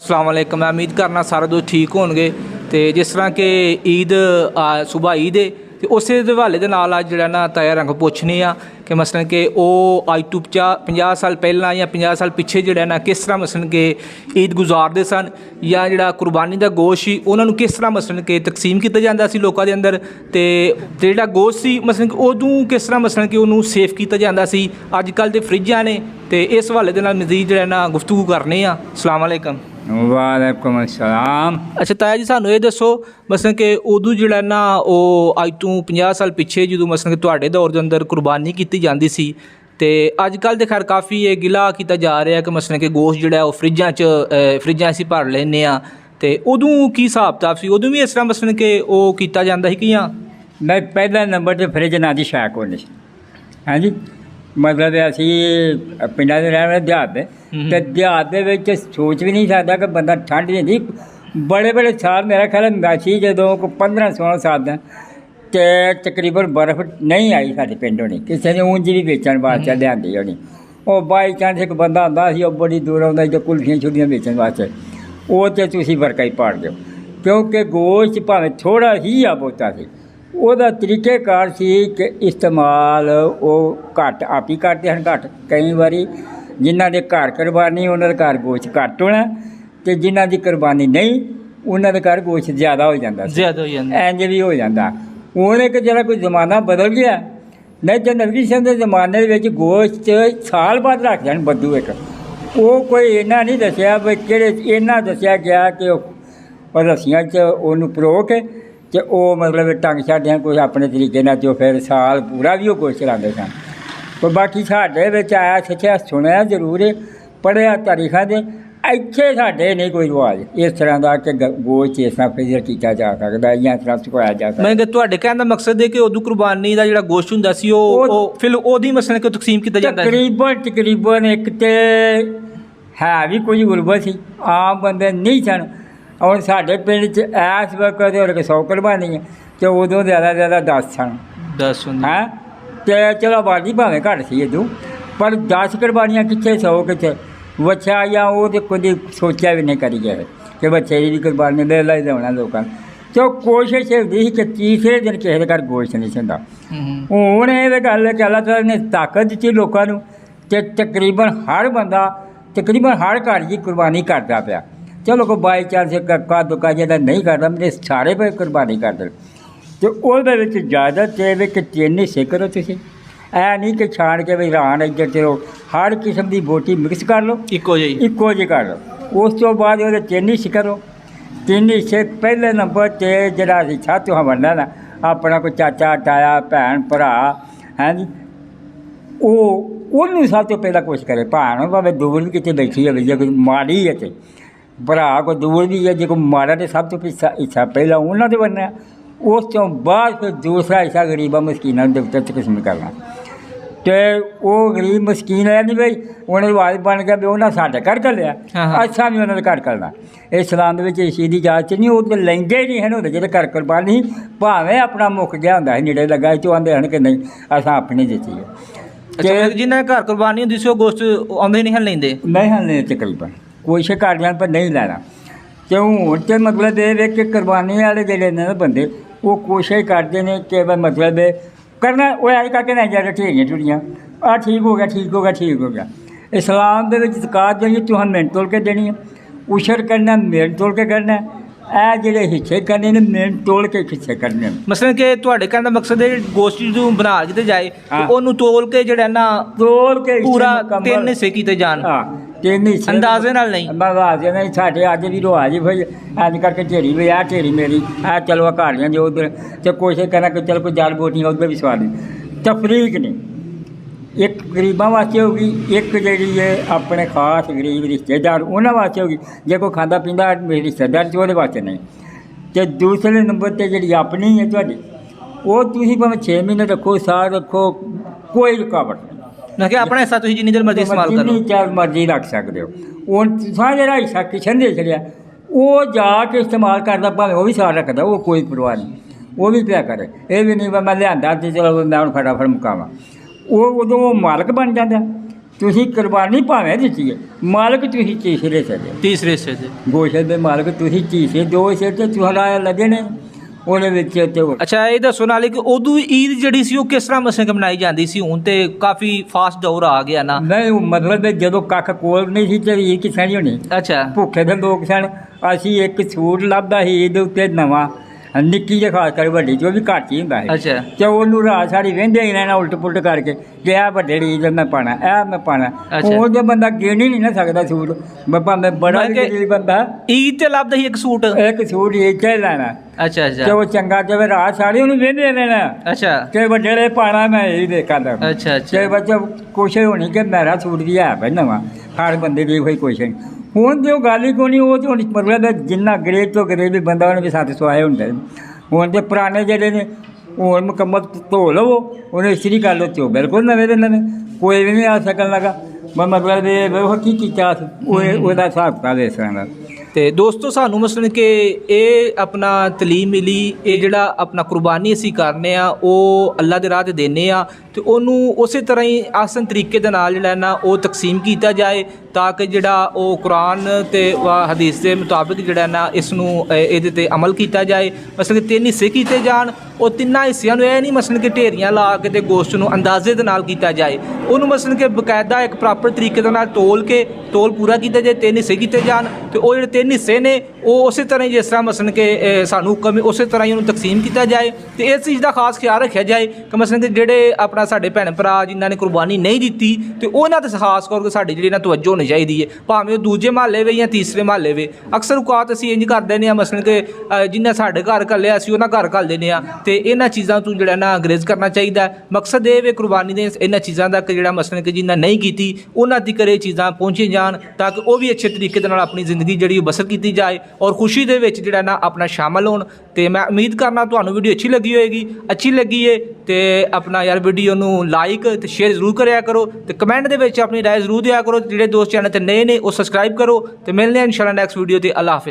अस्सलाम वालेकुम। मैं उम्मीद करना सारे दोस्त ठीक होणगे। तो जिस तरह कि ईद सुबह ईद है तो उस हवाले के नाल अज जिहड़ा ना ताया रंग पुछने आ कि मसलन कि वो अज तो 50 साल पहला या 50 साल पिछे जिहड़ा ना किस तरह मसलन कि ईद गुजारते सन या जिहड़ा कुरबानी का गोश्त सी उन्होंने किस तरह मसलन कि तकसीम किया जाता सी लोगों के अंदर ते जिहड़ा गोश्त सी मसलन कि उदों किस तरह मसलन कि उन्होंने सेफ किया जाता सी। अजकल तो फ्रिजां ने तो इस हवाले के नाल मजीद जिहड़ा ना गुफ्तगू करने आ। अस्सलाम वालेकुम। वालेकुम अस्सलाम। अच्छा ताया जी सानू ये दसो मसलन कि उदों जिहड़ा ना वो अज तो 50 साल पिछे जो मसलन कि तुहाडे दौर के अंदर कुरबानी की जाती सी ते अजकल तो खैर काफ़ी ये गिला किया जा रहा है कि मसलन कि गोश्त जिहड़ा वो फ्रिजां असीं भर लैंदे आ ते उदों की हिसाब किताब सी उदों भी इस तरह मसलन कि वो कीता जांदा सी कि मैं पहला नंबर तो फ्रिज ना दी शैक होने हाँ जी मतलब असी पिंडा के रहने वाले देहात तो देहात के सोच भी नहीं सकता कि बंदा ठंड नहीं थी। बड़े बड़े साल मेरा ख्याल है सी जो 15-16 साल का तो तकरीबन बर्फ नहीं आई साढ़े पिंड होनी किसी ने ऊंज भी बेचने वास्ते लियांदी होनी। वो बाई चांस एक बंदा आता बड़ी दूर आता जो कुल्फियां छुल्फियां बेचने वास्ते वो तो तुम वर्का ही पाड़ दो क्योंकि गोश्त भावें थोड़ा ही आ बहुता सी ਉਹਦਾ ਤਰੀਕੇਕਾਰ ਸੀ ਕਿ ਇਸਤੇਮਾਲ ਉਹ ਘੱਟ ਆਪ ਹੀ ਕਰਦੇ ਹਨ ਘੱਟ ਕਈ ਵਾਰੀ ਜਿਨ੍ਹਾਂ ਦੇ ਘਰ ਕੁਰਬਾਨੀ ਉਹਨਾਂ ਦੇ ਘਰ ਗੋਸ਼ਤ ਘੱਟ ਹੋਣਾ ਅਤੇ ਜਿਨ੍ਹਾਂ ਦੀ ਕੁਰਬਾਨੀ ਨਹੀਂ ਉਹਨਾਂ ਦੇ ਘਰ ਗੋਸ਼ਤ ਜ਼ਿਆਦਾ ਹੋ ਜਾਂਦਾ ਇੰਝ ਵੀ ਹੋ ਜਾਂਦਾ। ਹੁਣ ਇੱਕ ਜਿਹੜਾ ਕੋਈ ਜ਼ਮਾਨਾ ਬਦਲ ਗਿਆ ਨਹੀਂ ਤਾਂ ਨਬੀ ਸਿੰਘ ਦੇ ਜ਼ਮਾਨੇ ਦੇ ਵਿੱਚ ਗੋਸ਼ਤ ਸਾਲ ਬਾਅਦ ਰੱਖ ਜਾਣ ਬੱਦੂ ਇੱਕ ਉਹ ਕੋਈ ਇੰਨਾ ਨਹੀਂ ਦੱਸਿਆ ਵੀ ਕਿਹੜੇ ਇੰਨਾ ਦੱਸਿਆ ਗਿਆ ਕਿ ਉਹ ਰੱਸੀਆਂ 'ਚ ਉਹਨੂੰ ਪਰੋ ਕੇ तो वह मतलब टंग छड्डे कुछ अपने तरीके नाल तो फिर साल पूरा भी वो गोश्त चलाते सन। तो बाकी साढ़े आया सच्चा सुनिया जरूर है पढ़िया तारीखा दे इत्थे साढ़े नहीं कोई रिवाज इस तरह का कि गोश्त इस तरह फिर किया जा सकता या इस तरह सुकाया जा सकता। मैं तुहाडे कहने का मकसद है कि उदों कुरबानी का जिहड़ा गोश्त हुंदा सी वो फिर ओदी मसलन कि तकसीम किया जाता तकरीबन एक तो है भी कोई गुरबत सी आम बंदे नहीं सन। और साढ़े पिंड च इस वक्त 100 कुरबानी है तो उदों ज़्यादा 10 सन 10 हैं तो चलो आबादी भावें घट सी इदों पर 10 कुरबानियाँ कितने 100 कितने बच्चा या वो तो कभी सोचा भी नहीं करी जाए कि बच्चे की भी कुरबानी ले लाई देना लोगों तो कोशिश होती कि तीसरे दिन किसी के घर गोश्त नहीं छिंदा। हूँ ये गल कि अल्लाह ताला ने ताकत दी लोगों तो तकरीबन हर बंदा तकरीबन हर घर की कुरबानी करता पाया। चलो कोई बाई चांस कक्का दुक्का जो नहीं करता मेरे सारे पे कुरबानी करते तो वो इजाजत है कि 3 हिस्से करो तुम ऐ नहीं कि छाण के भी रान इधर चलो हर किस्म की बोटी मिक्स कर लो इको जी कर लो उस तो बाद वो 3 हिस्से करो 3 हिस्से पहले नंबर से जरा छत तुम बनना ना अपना कोई चाचा ताया भैन भरा है जी वो सब तो पहला कुछ करे भैन भावें दूर भी कितने बैठी हो जो कोई माड़ी है तो भरा कोई दूर भी है जो कोई माड़ा तो सब तो हिस्सा पहला उन्होंने बनना उस तो बाद फिर दूसरा हिस्सा गरीबा मस्कीना तकसीम करना तो वो गरीब मस्कीन है नहीं भाई उन्हें रिवाज बन गया भी उन्हें साढ़े घर कर लिया अच्छा भी उन्होंने घर करना इस्लाम के इस चीज़ की इजाजत नहीं वो लेंगे ही नहीं है होंगे जो घर कुरबानी भावें अपना मुक गया होंगे नेड़े लगा तो आते हैं कि नहीं असा अपनी दिती है जिन्हें घर कुरबानी होंगी सी गोश्त आते नहीं लेंदे तकरीबन कोशिश कर जान पर नहीं लैना तो हूँ तो मतलब ये कि कुरबानी वाले जोड़े ने बंदे वो कोशिश करते हैं कि मतलब करना वो आई करके नहीं जा ढेरियां ढूड़ियाँ आ ठीक हो गया। इस्लाम के ज़कात देनी तुम मिनट तोल के देनी है उशर करना मिनट तोल के करना है जोड़े हिस्से करने ने मिनट तोल के हिस्से करने मसलन कि तुहाडे कहने का मकसद है गोश्त जो बना के जाए उन्होंने तोल के जो ना तोल के पूरा 3 हिस्से किए जान अंदाजे नाल नहीं अंदाजे नहीं साढ़े अज भी रिवाज भाई अज करके ढेरी भी आ ढेरी मेरी आ चलो घाड़ियाँ जो उधर तो कोशिश करना कि चलो कोई जाल बोटियाँ उधर भी स्वाद नहीं तफरीक नहीं एक गरीबों वास्ते होगी एक जी है अपने खास गरीब रिश्तेदार उन्होंने वास्ते होगी जो कोई खाता पीता रिश्तेदार तो वो वास्ते नहीं तो दूसरे नंबर पर जी अपनी है थोड़ी वो तुम भावें 6 महीने रखो साल रखो कोई रुकावट नहीं मैं क्या अपना हिस्सा तुम जिन्नी देर मर्जी इस्तेमाल करो जिन्नी चार मर्जी रख सकते हो हूँ तुसा जो हिस्सा किचन दे छड़िया वो जाके इस्तेमाल करता भावें वो भी साल रखता वो कोई परवाह नहीं वो भी क्या करे ये भी नहीं मैं लिया तो चलो मैं फटाफट मुकावा वो उदों मालक बन जाता ਤੁਸੀਂ ਕੁਰਬਾਨੀ ਭਾਵੇਂ ਦਿੱਤੀ ਹੈ, ਮਾਲਕ ਤੁਸੀਂ ਤੀਸਰੇ ਸਿਰ ਦੇ। ਤੀਸਰੇ ਹਿੱਸੇ 'ਚ। ਗੋਸ਼ਤ ਦੇ ਮਾਲਕ ਤੁਸੀਂ ਤੀਸਰੇ, ਦੋ ਸਿਰ ਤੇ ਤੁਹਾਡਾ ਲੱਗੇ ਨੇ ਉਹਦੇ ਵਿੱਚ ਤੇ ਅੱਛਾ ਇਹ ਦੱਸੋ ਨਾਲੇ ਕਿ ਉਦੋਂ ਈਦ ਜਿਹੜੀ ਸੀ ਉਹ ਕਿਸ ਤਰ੍ਹਾਂ ਮਸਲੇ ਕਿ ਮਨਾਈ ਜਾਂਦੀ ਸੀ? ਹੁਣ ਤੇ ਕਾਫੀ ਫਾਸਟ ਦੌਰ ਆ ਗਿਆ ਨਾ। ਨਹੀਂ ਮਤਲਬ ਜਦੋਂ ਕੱਖ ਕੋਲ ਨਹੀਂ ਸੀ ਤੇ ਇਹ ਕਿਸਾਂ ਨਹੀਂ ਹੋਣੀ। ਅੱਛਾ ਭੁੱਖੇ ਦੇ ਲੋਕ ਸਨ। ਅਸੀਂ ਇੱਕ ਸੂਟ ਲੱਭਦਾ ਸੀ ਇਹਦੇ ਉੱਤੇ ਨਵਾਂ, ਨਿੱਕੀ ਜਿਹੀ ਖਾਸ ਕਰ ਵੱਡੀ ਚ ਉਹ ਵੀ ਘੱਟ ਹੀ ਹੁੰਦਾ ਸੀ। ਅੱਛਾ ਤੇ ਉਹਨੂੰ ਰਾਤ ਸਾਰੀ ਵਹਿੰਦੇ ਹੀ ਰਹਿਣਾ ਉਲਟ ਪੁਲਟ ਕਰਕੇ ਕਿ ਇਹ ਵੱਡੇ ਰੀਜ ਮੈਂ ਪਾਣਾ, ਇਹ ਮੈਂ ਪਾਣਾ। ਉਹ ਜੇ ਬੰਦਾ ਗਿਣ ਹੀ ਨਹੀਂ ਨਾ ਸਕਦਾ ਸੂਟ, ਬਾਬਾ ਮੈਂ ਬੜਾ ਗਰੀਬ ਬੰਦਾ। ਈਦ ਤੇ ਲੱਭਦਾ ਸੀ ਇੱਕ ਸੂਟ ਇਹ ਚ ਲੈਣਾ। ਅੱਛਾ ਤੇ ਉਹ ਚੰਗਾ ਜਿਵੇਂ ਰਾਤ ਸਾਰੀ ਉਹਨੂੰ ਵਹਿੰਦੇ ਰਹਿਣਾ। ਅੱਛਾ ਤੇ ਵੱਡੇ ਨੇ ਪਾਣਾ ਮੈਂ ਇਹ ਦੇਖਾਂ। ਅੱਛਾ ਤੇ ਬੱਚਾ ਕੋਸ਼ਿਸ਼ ਹੋਣੀ ਕਿ ਮੇਰਾ ਸੂਟ ਵੀ ਹੈ ਭਾਈ ਨਵਾਂ, ਹਰ ਬੰਦੇ ਦੀ ਕੋਈ ਕੋਸ਼ਿਸ਼ ਨਹੀਂ। ਹੁਣ ਤੇ ਉਹ ਗੱਲ ਹੀ ਕੋਈ ਨਹੀਂ। ਉਹ ਤੇ ਹੁਣ ਮਤਲਬ ਜਿੰਨਾ ਗਰੀਬ ਤੋਂ ਗਰੀਬ ਵੀ ਬੰਦਾ ਉਹਨੇ ਵੀ ਸੱਤ ਸਵਾਏ ਹੁੰਦੇ। ਹੁਣ ਤੇ ਪੁਰਾਣੇ ਜਿਹੜੇ ਨੇ ਹੁਣ ਮੁਕੰਮਲ ਧੋ ਲਵੋ, ਉਹਨੇ ਇਸਤਰੀ ਕਰ ਲਓ, ਤੇ ਬਿਲਕੁਲ ਨਵੇਂ ਦੇ ਨਵੇਂ, ਕੋਈ ਵੀ ਨਹੀਂ ਆ ਸਕਣ ਲੱਗਾ। ਮਤਲਬ ਇਹ ਕੀ ਕੀਤਾ ਉਹਦਾ ਹਿਸਾਬ ਕਿਤਾਬ ਇਸ ਤਰ੍ਹਾਂ ਦਾ। ਤੇ ਦੋਸਤੋ ਸਾਨੂੰ ਮਸਲਨ ਕਿ ਇਹ ਆਪਣਾ ਤਲੀਮ ਮਿਲੀ, ਇਹ ਜਿਹੜਾ ਆਪਣਾ ਕੁਰਬਾਨੀ ਅਸੀਂ ਕਰਨੇ ਆ ਉਹ ਅੱਲਾ ਦੇ ਰਾਹ 'ਤੇ ਦਿੰਦੇ ਆ, ਤੇ ਉਹਨੂੰ ਉਸੇ ਤਰ੍ਹਾਂ ਹੀ ਆਸਨ ਤਰੀਕੇ ਦੇ ਨਾਲ ਜਿਹੜਾ ਨਾ ਉਹ ਤਕਸੀਮ ਕੀਤਾ ਜਾਏ, ਤਾਂ ਕਿ ਜਿਹੜਾ ਉਹ ਕੁਰਾਨ ਤੇ ਹਦੀਸ ਦੇ ਮੁਤਾਬਿਕ ਜਿਹੜਾ ਨਾ ਇਸ ਨੂੰ ਇਹਦੇ 'ਤੇ ਅਮਲ ਕੀਤਾ ਜਾਏ। ਮਸਲਨ ਕਿ 3 ਹਿੱਸੇ ਕੀਤੇ ਜਾਣ। ਉਹ ਤਿੰਨਾਂ ਹਿੱਸਿਆਂ ਨੂੰ ਇਹ ਨਹੀਂ ਮਸਲਨ ਕਿ ਢੇਰੀਆਂ ਲਾ ਕੇ ਤੇ ਗੋਸ਼ਤ ਨੂੰ ਅੰਦਾਜ਼ੇ ਦੇ ਨਾਲ ਕੀਤਾ ਜਾਏ। ਉਹਨੂੰ ਮਸਲਨ ਕਿ ਬਕਾਇਦਾ ਇੱਕ ਪ੍ਰੋਪਰ ਤਰੀਕੇ ਦੇ ਨਾਲ ਤੋਲ ਪੂਰਾ ਕੀਤਾ ਜਾਏ। 3 ਹਿੱਸੇ ਕੀਤੇ ਜਾਣ, ਤੇ ਉਹ ਜਿਹੜੇ 3 ਹਿੱਸੇ ਨੇ ਉਹ ਉਸੇ ਤਰ੍ਹਾਂ ਹੀ ਜਿਸ ਤਰ੍ਹਾਂ ਮਸਲਨ ਕਿ ਸਾਨੂੰ ਹੁਕਮ ਹੈ ਉਸੇ ਤਰ੍ਹਾਂ ਹੀ ਉਹਨੂੰ ਤਕਸੀਮ ਕੀਤਾ ਜਾਏ। ਤੇ ਇਸ ਚੀਜ਼ ਦਾ ਖਾਸ ਖਿਆਲ ਰੱਖਿਆ ਜਾਏ ਕਿ ਮਸਲਨ ਕਿ ਜਿਹੜੇ ਆਪਣਾ ਸਾਡੇ ਭੈਣ ਭਰਾ ਜਿਨ੍ਹਾਂ ਨੇ ਕੁਰਬਾਨੀ ਨਹੀਂ ਦਿੱਤੀ, ਤੇ ਉਹਨਾਂ 'ਤੇ ਖਾਸ ਕਰਕੇ ਸਾਡੀ ਜਿਹੜੀ ਨਾ ਤਵੱਜੋ ਹੋਣੀ ਚਾਹੀਦੀ ਹੈ, ਭਾਵੇਂ ਉਹ ਦੂਜੇ ਮਹੱਲੇ ਵੇ ਜਾਂ ਤੀਸਰੇ ਮਹੱਲੇ ਵੇ। ਅਕਸਰ ਔਕਾਤ ਅਸੀਂ ਇੰਝ ਕਰ ਦਿੰਦੇ ਹਾਂ ਮਸਲਨ ਕਿ ਜਿਨ੍ਹਾਂ ਸਾਡੇ ਘਰ ਘੱਲਿਆ ਅਸੀਂ ਉਹਨਾਂ ਘਰ ਘੱਲ ਦਿੰਦੇ ਹਾਂ, ਤੇ ਇਹਨਾਂ ਚੀਜ਼ਾਂ ਤੋਂ ਜਿਹੜਾ ਨਾ ਅੰਗਰੇਜ਼ ਕਰਨਾ ਚਾਹੀਦਾ। ਮਕਸਦ ਇਹ ਵੇ ਕੁਰਬਾਨੀ ਦੇ ਇਹਨਾਂ ਚੀਜ਼ਾਂ ਦਾ ਕਿ ਜਿਹੜਾ ਮਸਲਨ ਕਿ ਜਿਨ੍ਹਾਂ ਨਹੀਂ ਕੀਤੀ ਉਹਨਾਂ ਤੱਕ ਇਹ ਚੀਜ਼ਾਂ ਪਹੁੰਚੀ ਜਾਣ, ਤਾਂ ਕਿ ਉਹ ਵੀ ਅੱਛੇ ਤਰੀਕੇ ਦੇ ਨਾਲ ਆਪਣੀ ਜ਼ਿੰਦਗੀ ਜਿਹੜੀ ਉਹ ਬਸਰ ਕੀਤੀ ਜਾਏ ਔਰ ਖੁਸ਼ੀ ਦੇ ਵਿੱਚ ਜਿਹੜਾ ਨਾ ਆਪਣਾ ਸ਼ਾਮਲ ਹੋਣ। ਤੇ ਮੈਂ ਉਮੀਦ ਕਰਨਾ ਤੁਹਾਨੂੰ ਵੀਡੀਓ ਅੱਛੀ ਲੱਗੀ ਹੋਏਗੀ। ਅੱਛੀ ਲੱਗੀ ਹੈ ਤੇ ਆਪਣਾ ਯਾਰ ਵੀਡੀਓ ਨੂੰ ਲਾਈਕ ਤੇ ਸ਼ੇਅਰ ਜ਼ਰੂਰ ਕਰਿਆ ਕਰੋ, ਤੇ ਕਮੈਂਟ ਦੇ ਵਿੱਚ ਆਪਣੀ ਰਾਏ ਜ਼ਰੂਰ ਦਿਆ ਕਰੋ। ਜਿਹੜੇ ਦੋਸਤ ਚੈਨਲ ਤੇ ਨਏ ਨੇ ਉਹ ਸਬਸਕ੍ਰਾਈਬ ਕਰੋ, ਤੇ ਮਿਲਦੇ ਹਾਂ ਇਨਸ਼ਾਅੱਲਾ ਨੈਕਸਟ ਵੀਡੀਓ ਤੇ। ਅੱਲਾ ਹਾਫਿਜ਼।